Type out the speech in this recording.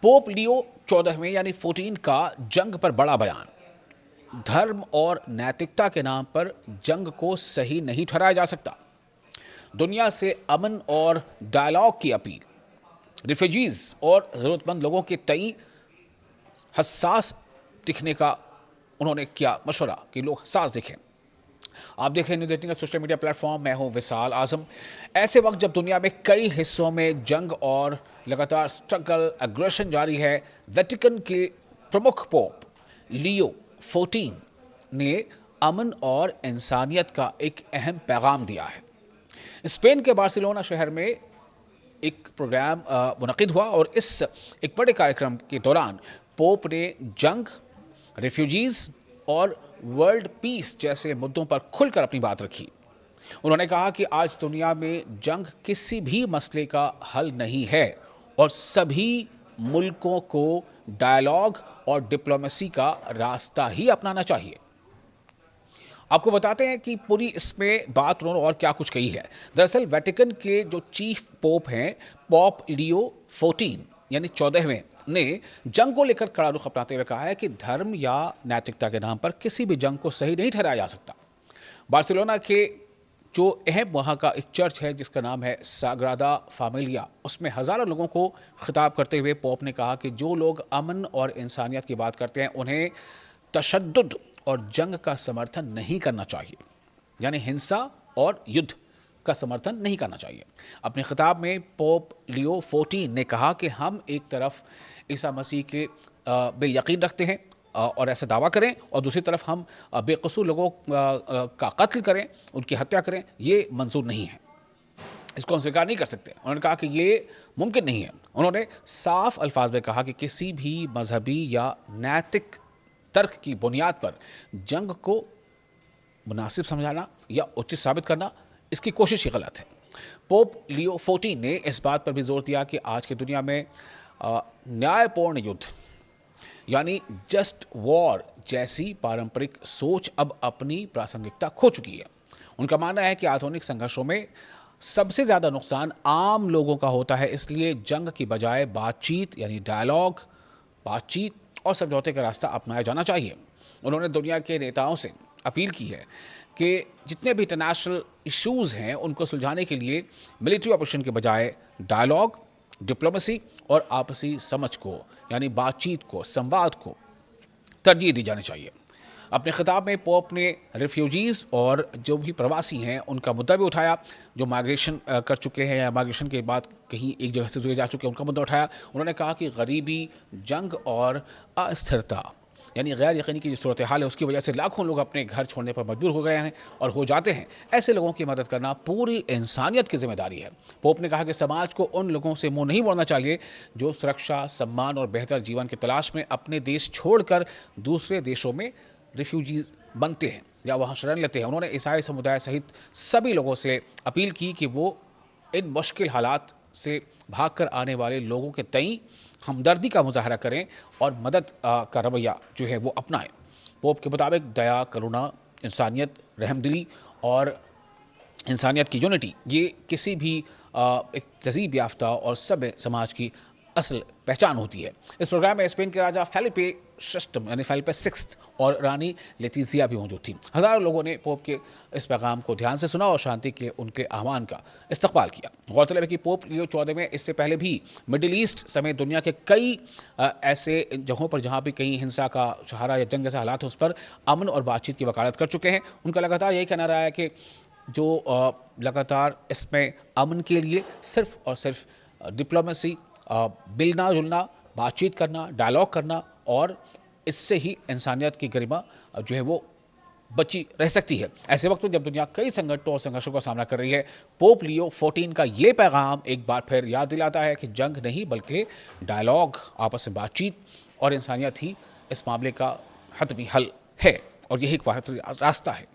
Pope Leo 14वें यानी 14 का जंग पर बड़ा बयान। धर्म और नैतिकता के नाम पर जंग को सही नहीं ठहराया जा सकता। दुनिया से अमन और डायलॉग की अपील। रिफ्यूजीज और ज़रूरतमंद लोगों के तई हसास दिखने का उन्होंने किया मशवरा कि लोग हसास दिखें। आप देख रहे हैं न्यूज़ 18 का सोशल मीडिया प्लेटफॉर्म। मैं हूं विशाल आजम। ऐसे वक्त जब दुनिया में कई हिस्सों में जंग और लगातार स्ट्रगल एग्रेशन जारी है, वेटिकन के प्रमुख पोप लियो 14 ने अमन और इंसानियत का एक अहम पैगाम दिया है। स्पेन के बार्सिलोना शहर में एक प्रोग्राम मुनक़िद हुआ और इस एक बड़े कार्यक्रम के दौरान पोप ने जंग, रिफ्यूजीज़ और वर्ल्ड पीस जैसे मुद्दों पर खुलकर अपनी बात रखी। उन्होंने कहा कि आज दुनिया में जंग किसी भी मसले का हल नहीं है और सभी मुल्कों को डायलॉग और डिप्लोमेसी का रास्ता ही अपनाना चाहिए। आपको बताते हैं कि पूरी इसमें बात उन्होंने और क्या कुछ कही है। दरअसल वेटिकन के जो चीफ पोप हैं, पोप लियो 14 यानी 14वें ने जंग को लेकर कड़ा रुख अपनाते हुए कहा है कि धर्म या नैतिकता के नाम पर किसी भी जंग को सही नहीं ठहराया जा सकता। बार्सिलोना के जो अहम वहाँ का एक चर्च है जिसका नाम है साग्रादा फामिलिया, उसमें हज़ारों लोगों को खिताब करते हुए पोप ने कहा कि जो लोग अमन और इंसानियत की बात करते हैं उन्हें तशद्दुद और जंग का समर्थन नहीं करना चाहिए, यानी हिंसा और युद्ध का समर्थन नहीं करना चाहिए। अपने खिताब में पोप लियो 14 ने कहा कि हम एक तरफ ईसा मसीह के बेयकीन रखते हैं और ऐसा दावा करें और दूसरी तरफ हम बेकसूर लोगों का कत्ल करें, उनकी हत्या करें, ये मंजूर नहीं है। इसको हम स्वीकार नहीं कर सकते। उन्होंने कहा कि ये मुमकिन नहीं है। उन्होंने साफ अल्फाज में कहा कि किसी भी मजहबी या नैतिक तर्क की बुनियाद पर जंग को मुनासिब समझाना या उचित साबित करना, इसकी कोशिश ही गलत है। पोप लियो 14 ने इस बात पर भी जोर दिया कि आज की दुनिया में न्यायपूर्ण युद्ध यानी जस्ट वॉर जैसी पारंपरिक सोच अब अपनी प्रासंगिकता खो चुकी है। उनका मानना है कि आधुनिक संघर्षों में सबसे ज़्यादा नुकसान आम लोगों का होता है, इसलिए जंग की बजाय बातचीत यानी डायलॉग, बातचीत और समझौते का रास्ता अपनाया जाना चाहिए। उन्होंने दुनिया के नेताओं से अपील की है कि जितने भी इंटरनेशनल इश्यूज़ हैं उनको सुलझाने के लिए मिलिट्री ऑपरेशन के बजाय डायलॉग, डिप्लोमेसी और आपसी समझ को यानी बातचीत को, संवाद को तरजीह दी जानी चाहिए। अपने खिताब में पोप ने रिफ्यूजीज़ और जो भी प्रवासी हैं उनका मुद्दा भी उठाया, जो माइग्रेशन कर चुके हैं या माइग्रेशन के बाद कहीं एक जगह से दूसरी जा चुके हैं, उनका मुद्दा उठाया। उन्होंने कहा कि गरीबी, जंग और अस्थिरता यानी गैर यकीनी की जो सूरत हाल है उसकी वजह से लाखों लोग अपने घर छोड़ने पर मजबूर हो गए हैं और हो जाते हैं। ऐसे लोगों की मदद करना पूरी इंसानियत की जिम्मेदारी है। पोप ने कहा कि समाज को उन लोगों से मुंह नहीं मोड़ना चाहिए जो सुरक्षा, सम्मान और बेहतर जीवन की तलाश में अपने देश छोड़कर दूसरे देशों में रिफ्यूजीज बनते हैं या वहाँ शरण लेते हैं। उन्होंने ईसाई समुदाय सहित सभी लोगों से अपील की कि वो इन मुश्किल हालात से भागकर आने वाले लोगों के तई हमदर्दी का मुजाहरा करें और मदद का रवैया जो है वो अपनाएं। पोप के मुताबिक दया, करुणा, इंसानियत, रहमदिली और इंसानियत की यूनिटी ये किसी भी एक तहजीब याफ्ता और सभ्य समाज की असल पहचान होती है। इस प्रोग्राम में स्पेन के राजा फेलिपे VI यानी फेलिपे 6 और रानी लेटिसिया भी मौजूद थी। हज़ारों लोगों ने पोप के इस पैगाम को ध्यान से सुना और शांति के उनके आह्वान का इस्तकबाल किया। गौरतलब है कि पोप लियो 14वें इससे पहले भी मिडिल ईस्ट समेत दुनिया के कई ऐसे जगहों पर जहाँ भी कहीं हिंसा का सहारा या जंग जैसे हालात हैं उस पर अमन और बातचीत की वकालत कर चुके हैं। उनका लगातार यही कहना रहा है कि जो लगातार इसमें अमन के लिए सिर्फ और सिर्फ डिप्लोमेसी, मिलना जुलना, बातचीत करना, डायलॉग करना और इससे ही इंसानियत की गरिमा जो है वो बची रह सकती है। ऐसे वक्त में जब दुनिया कई संकटों और संघर्षों का सामना कर रही है, पोप लियो 14 का ये पैगाम एक बार फिर याद दिलाता है कि जंग नहीं बल्कि डायलॉग, आपस में बातचीत और इंसानियत ही इस मामले का हतमी हल है और यही एक वाहिद रास्ता है।